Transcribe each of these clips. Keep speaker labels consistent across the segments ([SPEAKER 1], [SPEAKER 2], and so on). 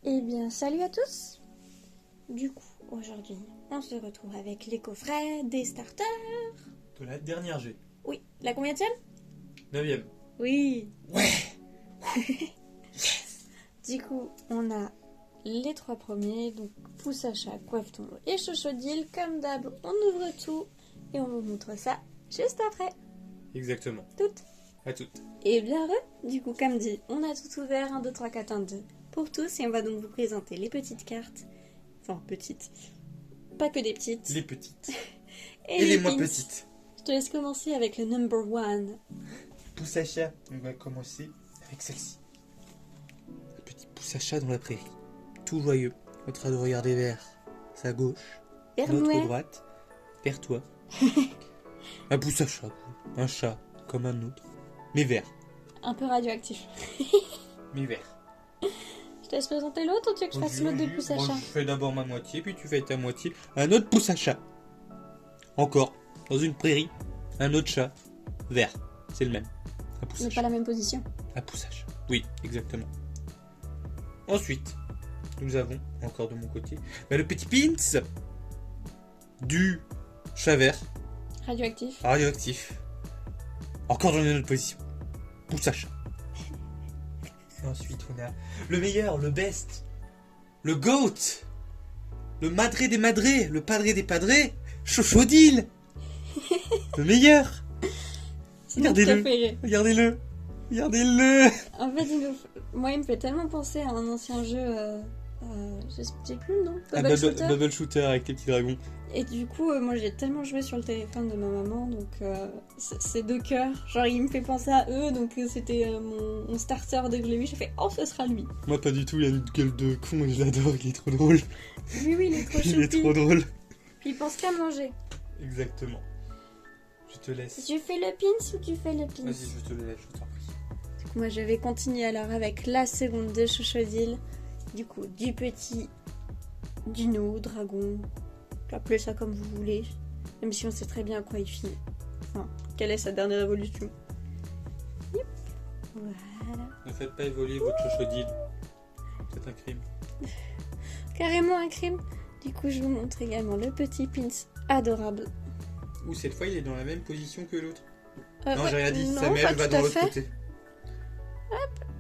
[SPEAKER 1] Eh bien, salut à tous. Du coup, aujourd'hui, on se retrouve avec les coffrets des starters.
[SPEAKER 2] De la dernière G.
[SPEAKER 1] Oui, la combienième?
[SPEAKER 2] 9ème.
[SPEAKER 1] Oui.
[SPEAKER 2] Ouais.
[SPEAKER 1] Du coup, on a les 3 premiers, donc pouce à chat, coiffe-ton et chochodile. Comme d'hab, on ouvre tout et on vous montre ça juste après.
[SPEAKER 2] Exactement.
[SPEAKER 1] Toutes.
[SPEAKER 2] À toutes.
[SPEAKER 1] Et bien du coup, comme dit, on a tout ouvert, 1, 2, 3, 4, 1, 2 pour tous. Et on va donc vous présenter les petites cartes. Enfin, petites. Pas que des petites.
[SPEAKER 2] Les petites.
[SPEAKER 1] Et
[SPEAKER 2] les moins
[SPEAKER 1] pins.
[SPEAKER 2] petites.
[SPEAKER 1] Je te laisse commencer avec le number 1.
[SPEAKER 2] Pouce à chat. On va commencer avec celle-ci. Le petit pouce à chat dans la prairie. Tout joyeux. En train de regarder vers sa gauche.
[SPEAKER 1] Vers
[SPEAKER 2] notre
[SPEAKER 1] moi.
[SPEAKER 2] droite. Vers toi. Un pouce à chat. Un chat. Comme un autre. Mais vert.
[SPEAKER 1] Un peu radioactif.
[SPEAKER 2] Mais vert.
[SPEAKER 1] Je te laisse présenter l'autre ou tu veux que je fasse l'autre de pouce à
[SPEAKER 2] Moi,
[SPEAKER 1] chat?
[SPEAKER 2] je fais d'abord ma moitié, puis tu fais ta moitié. Un autre pouce à chat. Encore. Dans une prairie. Un autre chat. Vert. C'est le même. Un pouce à
[SPEAKER 1] Mais
[SPEAKER 2] chat.
[SPEAKER 1] pas la même position.
[SPEAKER 2] Un pouce à chat. Oui, exactement. Ensuite, nous avons, encore de mon côté, le petit pins du chat vert
[SPEAKER 1] Radioactif.
[SPEAKER 2] radioactif. Encore dans une autre position. Pouce à chat. Et ensuite, on a le meilleur, le best, le GOAT, le madré des madrés, le padré des padrés, Chochodile. Le meilleur.
[SPEAKER 1] C'est notre
[SPEAKER 2] Regardez-le.
[SPEAKER 1] préféré.
[SPEAKER 2] Regardez-le. Regardez-le.
[SPEAKER 1] En fait, moi, il me fait tellement penser à un ancien jeu. Je sais plus le nom. Bubble Shooter.
[SPEAKER 2] Bubble Shooter avec les petits dragons.
[SPEAKER 1] Et du coup, moi, j'ai tellement joué sur le téléphone de ma maman. Donc, c'est 2 cœurs. Genre, il me fait penser à eux. Donc, c'était mon starter dès que je l'ai vu. J'ai fait, oh, ce sera lui.
[SPEAKER 2] Moi pas du tout, il a une gueule de con et je l'adore, il est trop drôle.
[SPEAKER 1] Oui, il est trop
[SPEAKER 2] Il est
[SPEAKER 1] choupi.
[SPEAKER 2] trop drôle.
[SPEAKER 1] Puis il pense qu'à manger.
[SPEAKER 2] Exactement. Je te laisse.
[SPEAKER 1] Tu fais le pins ou tu fais le pins?
[SPEAKER 2] Vas-y, je te le laisse, je t'en prie.
[SPEAKER 1] Du coup, moi, je vais continuer alors avec la seconde de Chochodile. Du coup, du petit dino, dragon. Appelez ça comme vous voulez. Même si on sait très bien à quoi il finit. Enfin, quelle est sa dernière évolution. Yep. Voilà.
[SPEAKER 2] Ne faites pas évoluer votre chochodile. C'est un crime.
[SPEAKER 1] Carrément un crime. Du coup, je vous montre également le petit pins adorable.
[SPEAKER 2] Ou cette fois il est dans la même position que l'autre.
[SPEAKER 1] Non,
[SPEAKER 2] Non, j'ai rien dit,
[SPEAKER 1] non,
[SPEAKER 2] sa
[SPEAKER 1] pas
[SPEAKER 2] mère va
[SPEAKER 1] tout
[SPEAKER 2] dans
[SPEAKER 1] à
[SPEAKER 2] l'autre
[SPEAKER 1] fait.
[SPEAKER 2] côté.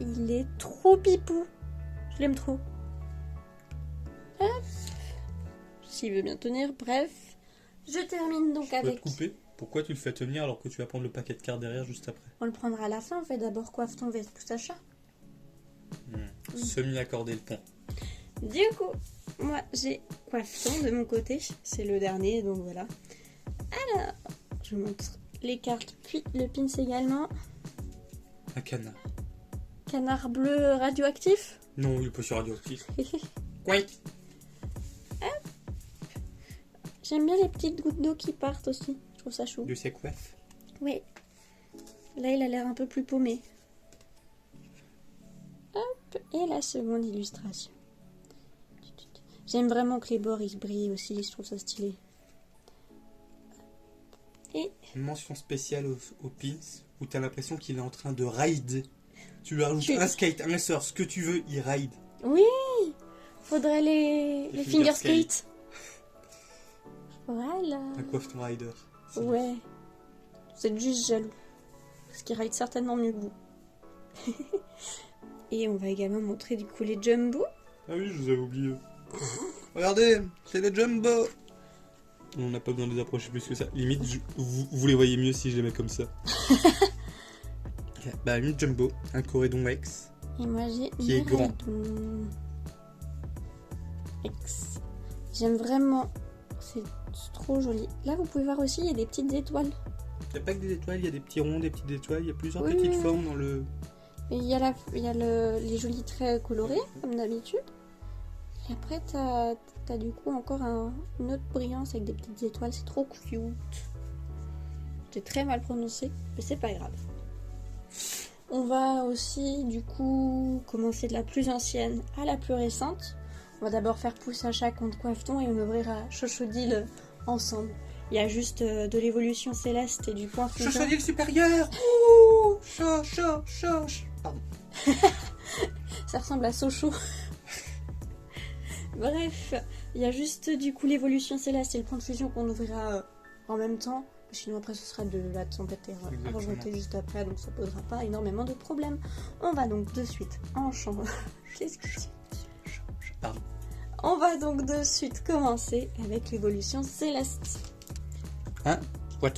[SPEAKER 1] Il est trop pipou. Je l'aime trop. Hop. S'il veut bien tenir, bref. Je termine donc
[SPEAKER 2] Je peux
[SPEAKER 1] avec...
[SPEAKER 2] te couper. Pourquoi tu le fais tenir alors que tu vas prendre le paquet de cartes derrière juste après?
[SPEAKER 1] On le prendra à la fin, on fait d'abord coiffe ton veste pouce à chat.
[SPEAKER 2] Semi-accordé le pont.
[SPEAKER 1] Du coup, moi j'ai coiffe-ton de mon côté. C'est le dernier, donc voilà. Alors, je vous montre les cartes, puis le pins également.
[SPEAKER 2] Un canard.
[SPEAKER 1] Canard bleu radioactif.
[SPEAKER 2] Non, il est pas sur radioactif. Quack.
[SPEAKER 1] J'aime bien les petites gouttes d'eau qui partent aussi. Je trouve ça chou.
[SPEAKER 2] De ses coiffes.
[SPEAKER 1] Oui. Là, il a l'air un peu plus paumé. Hop, et la seconde illustration. J'aime vraiment que les bords ils brillent aussi, je trouve ça stylé. Et
[SPEAKER 2] Une mention spéciale au pins où t'as l'impression qu'il est en train de ride. Tu lui rajoutes un skate, un surf, ce que tu veux, il ride.
[SPEAKER 1] oui, faudrait les finger skate. Voilà.
[SPEAKER 2] Un coiffe ton rider.
[SPEAKER 1] Ouais. Vous êtes juste jaloux. Parce qu'il ride certainement mieux que vous. Et on va également montrer du coup les jumbo.
[SPEAKER 2] Ah oui, je vous avais oublié. Regardez, c'est le jumbo. On n'a pas besoin de les approcher plus que ça. Limite, vous les voyez mieux si je les mets comme ça. Bah, une jumbo, un corédon X.
[SPEAKER 1] Et moi j'ai
[SPEAKER 2] Qui est grand.
[SPEAKER 1] Miradon X. J'aime vraiment. C'est trop joli. Là vous pouvez voir aussi, il y a des petites étoiles.
[SPEAKER 2] Il n'y a pas que des étoiles, il y a des petits ronds, des petites étoiles, il y a plusieurs
[SPEAKER 1] Oui,
[SPEAKER 2] petites
[SPEAKER 1] oui.
[SPEAKER 2] formes dans le...
[SPEAKER 1] Et il y a, les jolis traits colorés, comme d'habitude. Et après, t'as du coup encore une autre brillance avec des petites étoiles. C'est trop cute. C'est très mal prononcé, mais c'est pas grave. On va aussi, du coup, commencer de la plus ancienne à la plus récente. On va d'abord faire pouce à chat contre coiffe-ton et on ouvrira Chochodile ensemble. Il y a juste de l'évolution céleste et du point fondant.
[SPEAKER 2] Chochodile supérieur. Ouh, Pardon.
[SPEAKER 1] Ça ressemble à Sochaux. Bref, il y a juste du coup l'évolution céleste et le point de fusion qu'on ouvrira en même temps. Sinon après ce sera de la tempête argentée juste après, donc ça posera pas énormément de problèmes. On va donc de suite Qu'est-ce que tu...
[SPEAKER 2] Pardon.
[SPEAKER 1] On va donc de suite commencer avec l'évolution céleste.
[SPEAKER 2] What.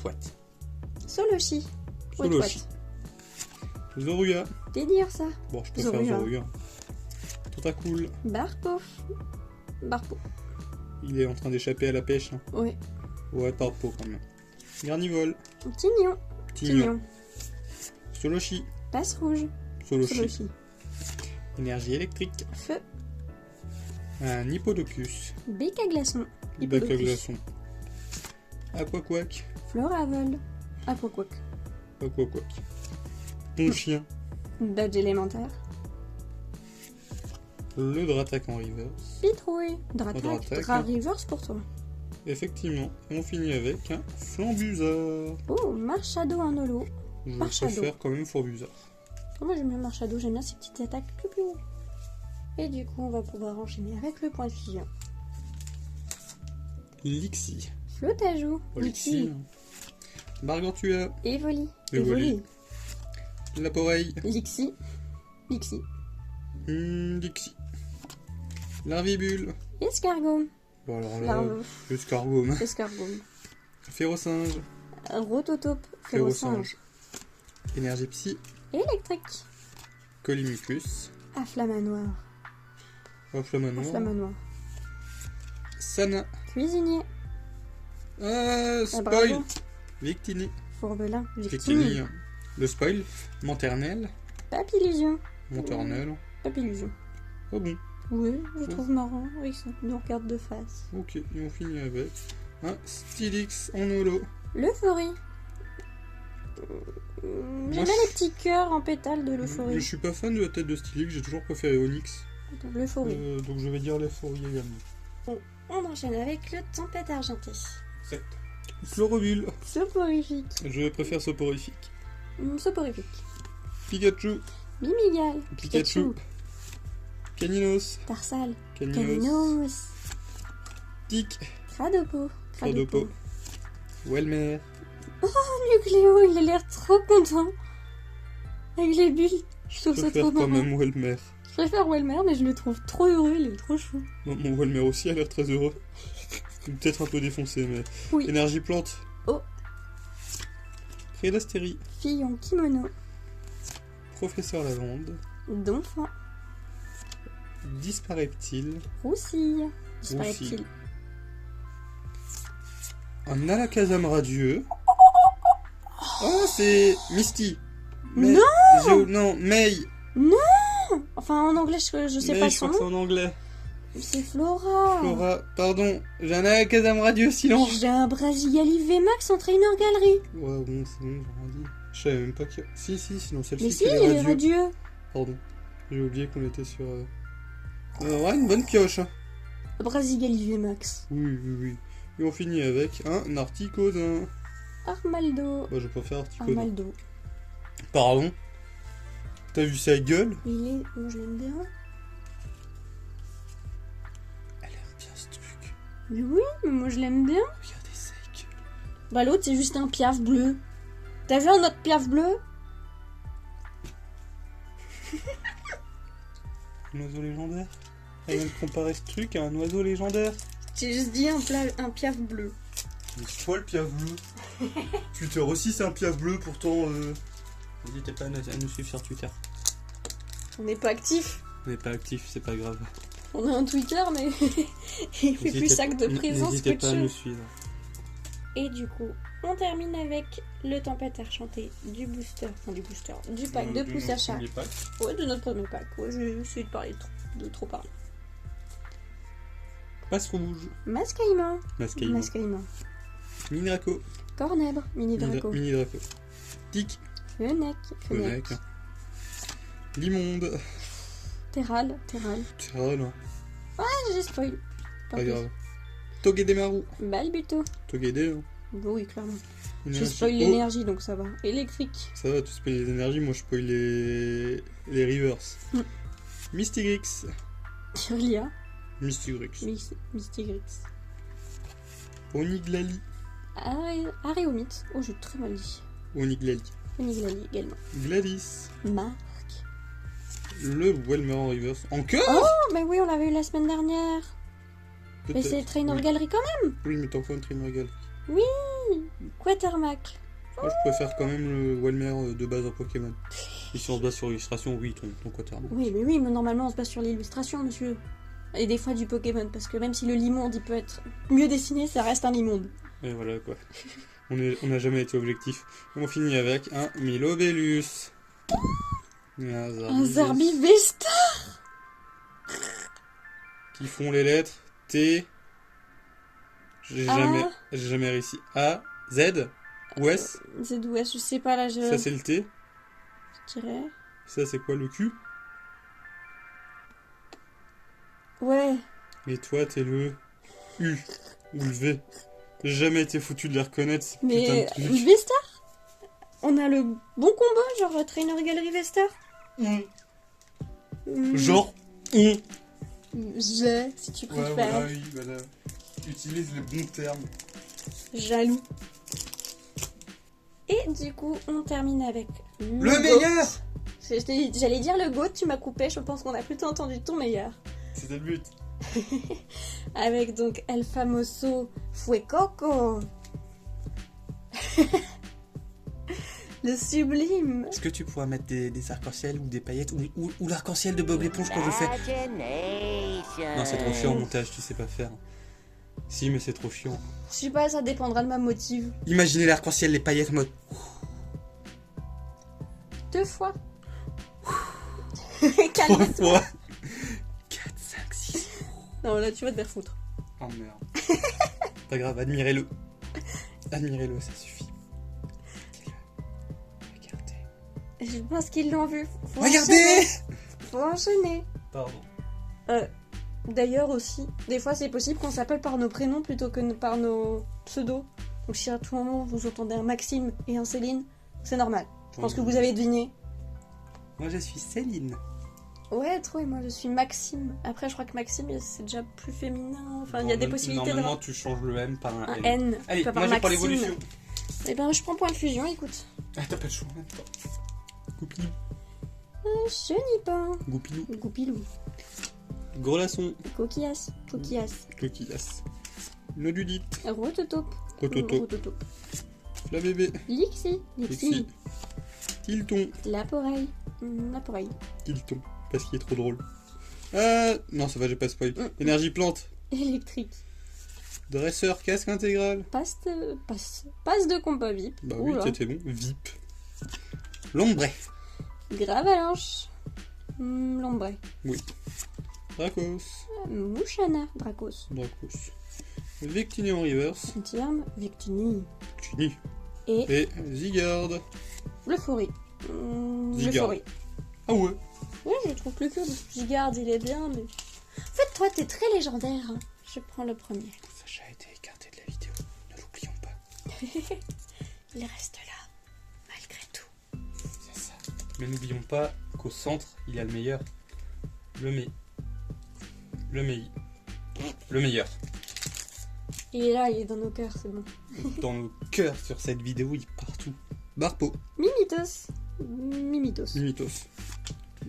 [SPEAKER 1] Soloshi.
[SPEAKER 2] Soloshi. Zoruya.
[SPEAKER 1] Délire ça.
[SPEAKER 2] Bon, je peux faire Zoruya. Tentacool.
[SPEAKER 1] Barpo.
[SPEAKER 2] Il est en train d'échapper à la pêche. Hein.
[SPEAKER 1] Oui.
[SPEAKER 2] Ouais, Barpo quand même. Garnivole.
[SPEAKER 1] Tignon.
[SPEAKER 2] Soloshi.
[SPEAKER 1] Passe rouge.
[SPEAKER 2] Soloshi. Énergie électrique.
[SPEAKER 1] Feu.
[SPEAKER 2] Un Hippodocus.
[SPEAKER 1] Bec à glaçon.
[SPEAKER 2] Bec à glaçon. Aquaquack.
[SPEAKER 1] Floravol. Aquaquack.
[SPEAKER 2] Ton chien.
[SPEAKER 1] Badge élémentaire.
[SPEAKER 2] Le Dratak en reverse.
[SPEAKER 1] Pitrouille. Dratak. Reverse pour toi.
[SPEAKER 2] Effectivement. Et on finit avec un Flambuzard.
[SPEAKER 1] Oh, Marchado en holo.
[SPEAKER 2] Je préfère quand même Flambuzard.
[SPEAKER 1] Moi j'aime bien Marchado, j'aime bien ses petites attaques plus. Et du coup on va pouvoir enchaîner avec le point de fusion.
[SPEAKER 2] Lixie.
[SPEAKER 1] Flotajou.
[SPEAKER 2] Lixie. Gargantua.
[SPEAKER 1] Evoli.
[SPEAKER 2] Laporeille.
[SPEAKER 1] Lixie.
[SPEAKER 2] Lixie. Larvibule.
[SPEAKER 1] Escargot.
[SPEAKER 2] Bon alors là, escargot. Férocinge.
[SPEAKER 1] Rototope. Férocinge.
[SPEAKER 2] Énergie psy.
[SPEAKER 1] Électrique.
[SPEAKER 2] Colimucus.
[SPEAKER 1] Afflamanoir.
[SPEAKER 2] Sana.
[SPEAKER 1] Cuisinier.
[SPEAKER 2] Spoil. Victini.
[SPEAKER 1] Fourbelin.
[SPEAKER 2] Victini. Le spoil. Menternel.
[SPEAKER 1] Papillusion.
[SPEAKER 2] Papillusion. Ah bon.
[SPEAKER 1] Oui, je trouve marrant. Oui, ça nous regarde de face.
[SPEAKER 2] Ok, et on finit avec un Stylix en holo.
[SPEAKER 1] L'euphorie. J'aime bien les petits cœurs en pétales de l'euphorie.
[SPEAKER 2] Je suis pas fan de la tête de Stylix, j'ai toujours préféré Onyx.
[SPEAKER 1] L'euphorie.
[SPEAKER 2] Donc je vais dire l'euphorie également.
[SPEAKER 1] Bon, on enchaîne avec le tempête argentée.
[SPEAKER 2] Chlorobule.
[SPEAKER 1] Soporifique.
[SPEAKER 2] Je préfère soporifique.
[SPEAKER 1] Soporifique.
[SPEAKER 2] Pikachu.
[SPEAKER 1] Mimigal.
[SPEAKER 2] Pikachu. Caninos.
[SPEAKER 1] Tarsal.
[SPEAKER 2] Caninos. Tic.
[SPEAKER 1] Cradopo.
[SPEAKER 2] Welmer.
[SPEAKER 1] Oh, Nucléo, il a l'air trop content. Avec les bulles. Je trouve ça trop marrant.
[SPEAKER 2] Je préfère quand même Welmer.
[SPEAKER 1] Je préfère Welmer, mais je le trouve trop heureux, il est trop chou.
[SPEAKER 2] Non, mon Welmer aussi a l'air très heureux. Peut-être un peu défoncé, mais...
[SPEAKER 1] Oui.
[SPEAKER 2] Énergie plante.
[SPEAKER 1] Oh.
[SPEAKER 2] Prédastérie.
[SPEAKER 1] Fille en kimono.
[SPEAKER 2] Professeur Lavande.
[SPEAKER 1] Donphan.
[SPEAKER 2] Dispareptile.
[SPEAKER 1] Rousille. Dispareptile.
[SPEAKER 2] Un Alakazam radieux. Oh, c'est Misty.
[SPEAKER 1] Non.
[SPEAKER 2] Non, May.
[SPEAKER 1] Non. Enfin, en anglais, je sais
[SPEAKER 2] May,
[SPEAKER 1] pas
[SPEAKER 2] je
[SPEAKER 1] son
[SPEAKER 2] crois que
[SPEAKER 1] nom.
[SPEAKER 2] c'est en anglais.
[SPEAKER 1] C'est Flora.
[SPEAKER 2] Pardon. J'ai un Alakazam radieux, silence.
[SPEAKER 1] J'ai un Brasigali VMAX en trainer galerie.
[SPEAKER 2] Ouais, bon, c'est bon, j'ai rien dit. Je savais même pas que... Si, sinon celle-ci,
[SPEAKER 1] Mais si,
[SPEAKER 2] c'est
[SPEAKER 1] il est radieux.
[SPEAKER 2] Pardon. J'ai oublié qu'on était sur... ouais, une bonne pioche. Hein.
[SPEAKER 1] Brasigali VMAX.
[SPEAKER 2] Oui. Et on finit avec un Articosin.
[SPEAKER 1] Armaldo.
[SPEAKER 2] Bah, je préfère Articosin.
[SPEAKER 1] Armaldo.
[SPEAKER 2] Pardon. T'as vu sa gueule?
[SPEAKER 1] Moi, je l'aime bien.
[SPEAKER 2] Elle aime bien ce truc.
[SPEAKER 1] Mais oui, mais moi, je l'aime bien.
[SPEAKER 2] Regardez sa gueule.
[SPEAKER 1] Bah, l'autre, c'est juste un piaf bleu. T'as vu un autre piaf bleu?
[SPEAKER 2] Un oiseau légendaire? Elle vient de comparer ce truc à un oiseau légendaire.
[SPEAKER 1] J'ai juste dit un piaf bleu.
[SPEAKER 2] Mais c'est toi le piaf bleu. Twitter aussi c'est un piaf bleu pourtant. N'hésitez pas à nous suivre sur Twitter.
[SPEAKER 1] On n'est pas actif.
[SPEAKER 2] On n'est pas actif, c'est pas grave.
[SPEAKER 1] On a un Twitter, mais il fait plus sac de présence que
[SPEAKER 2] N'hésitez
[SPEAKER 1] de
[SPEAKER 2] pas à
[SPEAKER 1] jeu.
[SPEAKER 2] nous suivre.
[SPEAKER 1] Et du coup, on termine avec le tempête argentée du pack de pouce achat. Ouais, de notre premier pack. Ouais, j'ai essayé de parler de trop parler.
[SPEAKER 2] Passe rouge.
[SPEAKER 1] Mascaïman.
[SPEAKER 2] Mini-Draco.
[SPEAKER 1] Cornèbre. Mini-Draco.
[SPEAKER 2] Mini-Draco. Tic.
[SPEAKER 1] Fenech.
[SPEAKER 2] Limonde.
[SPEAKER 1] Terral.
[SPEAKER 2] Terral.
[SPEAKER 1] Ah, j'ai spoil.
[SPEAKER 2] Pas grave. Togedemaru.
[SPEAKER 1] Balbuto.
[SPEAKER 2] Togedé.
[SPEAKER 1] Oui, clairement.
[SPEAKER 2] Énergie.
[SPEAKER 1] Je spoil l'énergie, donc ça va. Électrique.
[SPEAKER 2] Ça va, tu spoil les énergies, moi je spoil les reverse. Mystyrix.
[SPEAKER 1] Turlia.
[SPEAKER 2] Mystigrix.
[SPEAKER 1] Mystigrix.
[SPEAKER 2] Oniglali.
[SPEAKER 1] Aréomite. Oh, j'ai très mal dit.
[SPEAKER 2] Oniglali.
[SPEAKER 1] Oniglali également.
[SPEAKER 2] Gladys.
[SPEAKER 1] Marc.
[SPEAKER 2] Le Welmer en reverse. Encore
[SPEAKER 1] Oh, mais oui, on l'avait eu la semaine dernière. Mais
[SPEAKER 2] Peut-être.
[SPEAKER 1] c'est Trainer
[SPEAKER 2] Oui.
[SPEAKER 1] Gallery quand même.
[SPEAKER 2] Oui, mais t'en fais un Trainer Gallery.
[SPEAKER 1] Quatermack.
[SPEAKER 2] Moi, je préfère quand même le Welmer de base en Pokémon. Et si on se base sur l'illustration, oui, ton Quatermack.
[SPEAKER 1] Oui, mais normalement on se base sur l'illustration, monsieur. Et des fois du Pokémon, parce que même si le Limonde il peut être mieux dessiné, ça reste un Limonde.
[SPEAKER 2] Et voilà quoi. On n'a jamais été objectif. On finit avec un Milobellus.
[SPEAKER 1] Un Zarbivesta.
[SPEAKER 2] Qui font les lettres T. J'ai
[SPEAKER 1] A.
[SPEAKER 2] jamais réussi. A, Z ou S.
[SPEAKER 1] C'est d'où je sais pas là,
[SPEAKER 2] Ça c'est le T.
[SPEAKER 1] je dirais.
[SPEAKER 2] Ça c'est quoi le Q?
[SPEAKER 1] Ouais.
[SPEAKER 2] Et toi t'es le U ou le V. J'ai jamais été foutu de les reconnaître. Ces
[SPEAKER 1] Mais
[SPEAKER 2] putains de trucs.
[SPEAKER 1] Vestar. On a le bon combo, genre Trainer Gallery Vestar.
[SPEAKER 2] Genre on.
[SPEAKER 1] J'ai, si tu
[SPEAKER 2] Ouais,
[SPEAKER 1] préfères.
[SPEAKER 2] voilà, oui, voilà. Utilise les bons termes.
[SPEAKER 1] Jaloux. Et du coup, on termine avec
[SPEAKER 2] Le meilleur.
[SPEAKER 1] J'allais dire le GOAT, tu m'as coupé, je pense qu'on a plutôt entendu ton meilleur.
[SPEAKER 2] C'était le but.
[SPEAKER 1] Avec donc El Famoso Fuecoco. Le sublime.
[SPEAKER 2] Est-ce que tu pourras mettre des arcs-en-ciel ou des paillettes ou l'arc-en-ciel de Bob l'éponge quand je fais? Non, c'est trop chiant en montage, tu sais pas faire. Si, mais c'est trop chiant.
[SPEAKER 1] Je sais pas, ça dépendra de ma motive.
[SPEAKER 2] Imaginez l'arc-en-ciel, les paillettes en mode.
[SPEAKER 1] 2 fois.
[SPEAKER 2] 3
[SPEAKER 1] Calme-toi.
[SPEAKER 2] fois. 4, 5, 6.
[SPEAKER 1] Non, là, tu vas te faire foutre.
[SPEAKER 2] Oh merde. Pas grave, admirez-le. Admirez-le, ça suffit. Regardez.
[SPEAKER 1] Je pense qu'ils l'ont vu. Faut
[SPEAKER 2] Regardez.
[SPEAKER 1] enchaîner. Faut enchaîner.
[SPEAKER 2] Pardon.
[SPEAKER 1] D'ailleurs aussi, des fois c'est possible qu'on s'appelle par nos prénoms plutôt que par nos pseudos. Donc si à tout moment vous entendez un Maxime et un Céline, c'est normal. Je pense que vous avez deviné.
[SPEAKER 2] Moi je suis Céline.
[SPEAKER 1] Ouais, trop, et moi je suis Maxime. Après je crois que Maxime c'est déjà plus féminin. Enfin il y a des possibilités de...
[SPEAKER 2] Normalement tu changes le M par un
[SPEAKER 1] Un
[SPEAKER 2] N.
[SPEAKER 1] N.
[SPEAKER 2] Allez,
[SPEAKER 1] pas
[SPEAKER 2] moi
[SPEAKER 1] par
[SPEAKER 2] je prends
[SPEAKER 1] Maxime.
[SPEAKER 2] l'évolution.
[SPEAKER 1] Eh ben je prends point de fusion, écoute.
[SPEAKER 2] Ah, t'as pas de choix en même temps. Goupilou.
[SPEAKER 1] Chenipan.
[SPEAKER 2] Goupilou.
[SPEAKER 1] Goupilou.
[SPEAKER 2] Grelasson.
[SPEAKER 1] Coquillas. Coquillas.
[SPEAKER 2] Coquillas. Nodudite.
[SPEAKER 1] Rototope.
[SPEAKER 2] Rototo.
[SPEAKER 1] Rototope.
[SPEAKER 2] Flabébé.
[SPEAKER 1] Lixi.
[SPEAKER 2] Lixi.
[SPEAKER 1] Lixi.
[SPEAKER 2] Tilton.
[SPEAKER 1] Laporeille. Laporeille.
[SPEAKER 2] Tilton. Parce qu'il est trop drôle. Non, ça va, j'ai pas spoil. Énergie plante.
[SPEAKER 1] Électrique.
[SPEAKER 2] Dresseur, casque intégral.
[SPEAKER 1] Passe de compas VIP.
[SPEAKER 2] Bah oui,
[SPEAKER 1] Oula.
[SPEAKER 2] c'était bon. VIP. Lombre.
[SPEAKER 1] Gravalanche. Lombre.
[SPEAKER 2] Oui. Dracos.
[SPEAKER 1] Mouchana. Dracos.
[SPEAKER 2] Dracos. Victini en reverse.
[SPEAKER 1] Terme. Victini.
[SPEAKER 2] Victini.
[SPEAKER 1] Et
[SPEAKER 2] Et Zygarde.
[SPEAKER 1] l'euphorie.
[SPEAKER 2] Zygarde.
[SPEAKER 1] L'euphorie.
[SPEAKER 2] Ah ouais.
[SPEAKER 1] Ouais, je le trouve plus cool. Zygarde, il est bien, mais... En fait, toi, t'es très légendaire. Hein. Je prends le premier.
[SPEAKER 2] Sacha a été écarté de la vidéo. Ne l'oublions pas.
[SPEAKER 1] Il reste là, malgré tout.
[SPEAKER 2] C'est ça. Mais n'oublions pas qu'au centre, il y a le meilleur. Le meilleur.
[SPEAKER 1] Il est là, il est dans nos cœurs, c'est bon.
[SPEAKER 2] Dans nos cœurs sur cette vidéo, il est partout. Barpo.
[SPEAKER 1] Mimitos. Mimitos.
[SPEAKER 2] Mimitos.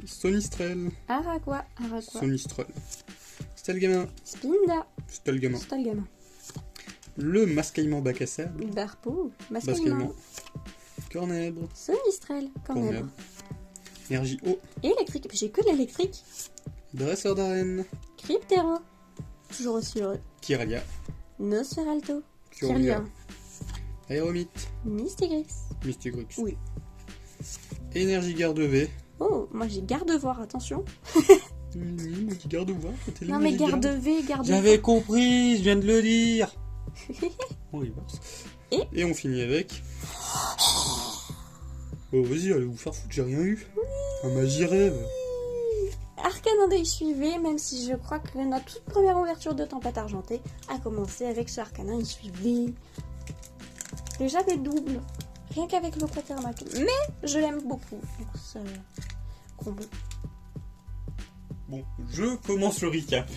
[SPEAKER 2] Sonistrel.
[SPEAKER 1] Araqua.
[SPEAKER 2] Sonistrel. Stelgamin.
[SPEAKER 1] Spinda.
[SPEAKER 2] Stelgamin.
[SPEAKER 1] Stalgamin.
[SPEAKER 2] Le mascaillement bac à sable.
[SPEAKER 1] Barpo.
[SPEAKER 2] Mascaillement.
[SPEAKER 1] Mascaillement.
[SPEAKER 2] Cornèbre.
[SPEAKER 1] Sonistrel. Cornèbre.
[SPEAKER 2] Énergie eau.
[SPEAKER 1] Électrique. J'ai que de l'électrique.
[SPEAKER 2] Dresseur d'arène.
[SPEAKER 1] Cryptero. Toujours aussi heureux.
[SPEAKER 2] Kyralia.
[SPEAKER 1] Nosferalto.
[SPEAKER 2] Kyurlia.
[SPEAKER 1] Kirlia.
[SPEAKER 2] Aéromite.
[SPEAKER 1] Mystigrix.
[SPEAKER 2] Mystigrix.
[SPEAKER 1] Oui.
[SPEAKER 2] Énergie garde V.
[SPEAKER 1] Oh, moi j'ai garde-voir, attention.
[SPEAKER 2] Garde voir.
[SPEAKER 1] Non mais garde-V, garde-V.
[SPEAKER 2] J'avais compris, je viens de le dire. On reverse. Et on finit avec. Oh vas-y, allez vous faire foutre, j'ai rien eu. Un magie rêve.
[SPEAKER 1] Arcanin d'œil suivi, même si je crois que notre toute première ouverture de Tempête Argentée a commencé avec ce Arcanin suivi. Déjà des doubles, rien qu'avec le Quatermack. Mais je l'aime beaucoup. Donc ça comble.
[SPEAKER 2] Bon, je commence le recap.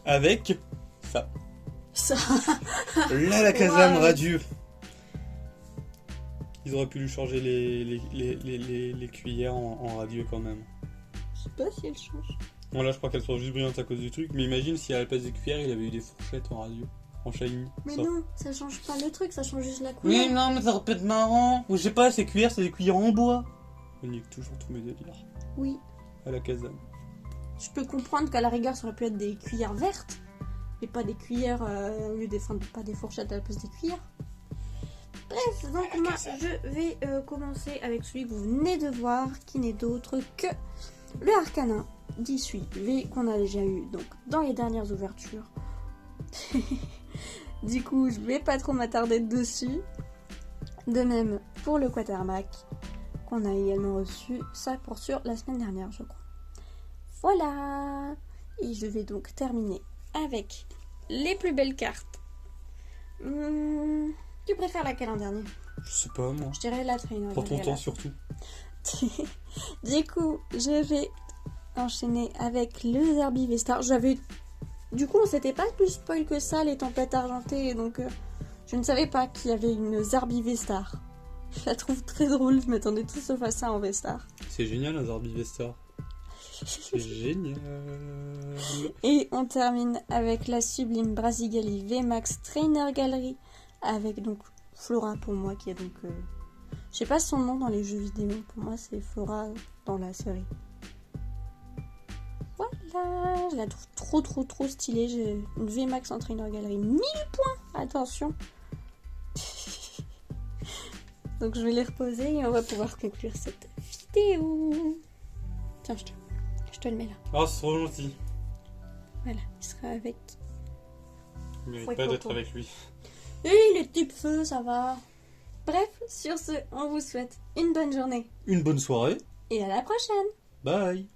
[SPEAKER 2] avec ça.
[SPEAKER 1] Ça.
[SPEAKER 2] Là, la Kazam
[SPEAKER 1] Ouais.
[SPEAKER 2] radieux. Ils auraient pu lui changer les cuillères en radieux quand même.
[SPEAKER 1] Je sais pas si elle change.
[SPEAKER 2] Bon, là, je crois qu'elles sont juste brillantes à cause du truc. Mais imagine si à la place des cuillères, il avait eu des fourchettes en radio. En shiny.
[SPEAKER 1] Mais
[SPEAKER 2] Ça.
[SPEAKER 1] non, ça change pas le truc, ça change juste la couleur.
[SPEAKER 2] Oui, non, mais ça aurait pu être marrant. Ou je sais pas, ces cuillères, c'est des cuillères en bois. On nique toujours tous mes délires.
[SPEAKER 1] Oui.
[SPEAKER 2] À la Kazam.
[SPEAKER 1] Je peux comprendre qu'à la rigueur, ça aurait pu être des cuillères vertes. Et pas des cuillères, au lieu des, pas des fourchettes à la place des cuillères. Bref, donc moi, je vais commencer avec celui que vous venez de voir, qui n'est d'autre que le Arcanin d'Issui V qu'on a déjà eu donc dans les dernières ouvertures. Du coup, je vais pas trop m'attarder dessus. De même pour le Quatermac qu'on a également reçu, ça pour sûr la semaine dernière, je crois. Voilà. Et je vais donc terminer avec les plus belles cartes. Tu préfères laquelle en dernier?
[SPEAKER 2] Je sais pas, moi.
[SPEAKER 1] Je dirais la traîne.
[SPEAKER 2] Prends ton temps surtout.
[SPEAKER 1] Du coup, je vais enchaîner avec le Zerbi-Vestar. Du coup, on s'était pas plus spoil que ça, les tempêtes argentées, donc je ne savais pas qu'il y avait une Zerbi-Vestar. Je la trouve très drôle, je m'attendais tout sauf à ça en Vestar.
[SPEAKER 2] C'est génial, un Zerbi-Vestar. C'est génial.
[SPEAKER 1] Et on termine avec la sublime Brasigali VMAX Trainer Gallery, avec donc Flora pour moi, qui est donc... je sais pas son nom dans les jeux vidéo, pour moi c'est Flora dans la série. Voilà, je la trouve trop stylée. J'ai une VMAX en Trainer Gallery, 1000 points, attention. Donc je vais les reposer et on va pouvoir conclure cette vidéo. Tiens, je te le mets là.
[SPEAKER 2] Oh, c'est trop gentil.
[SPEAKER 1] Voilà, il sera avec...
[SPEAKER 2] Il mérite
[SPEAKER 1] Ouais,
[SPEAKER 2] pas d'être
[SPEAKER 1] coco.
[SPEAKER 2] avec lui.
[SPEAKER 1] Et les types feu, ça va. Bref, sur ce, on vous souhaite une bonne journée.
[SPEAKER 2] Une bonne soirée.
[SPEAKER 1] Et à la prochaine.
[SPEAKER 2] Bye.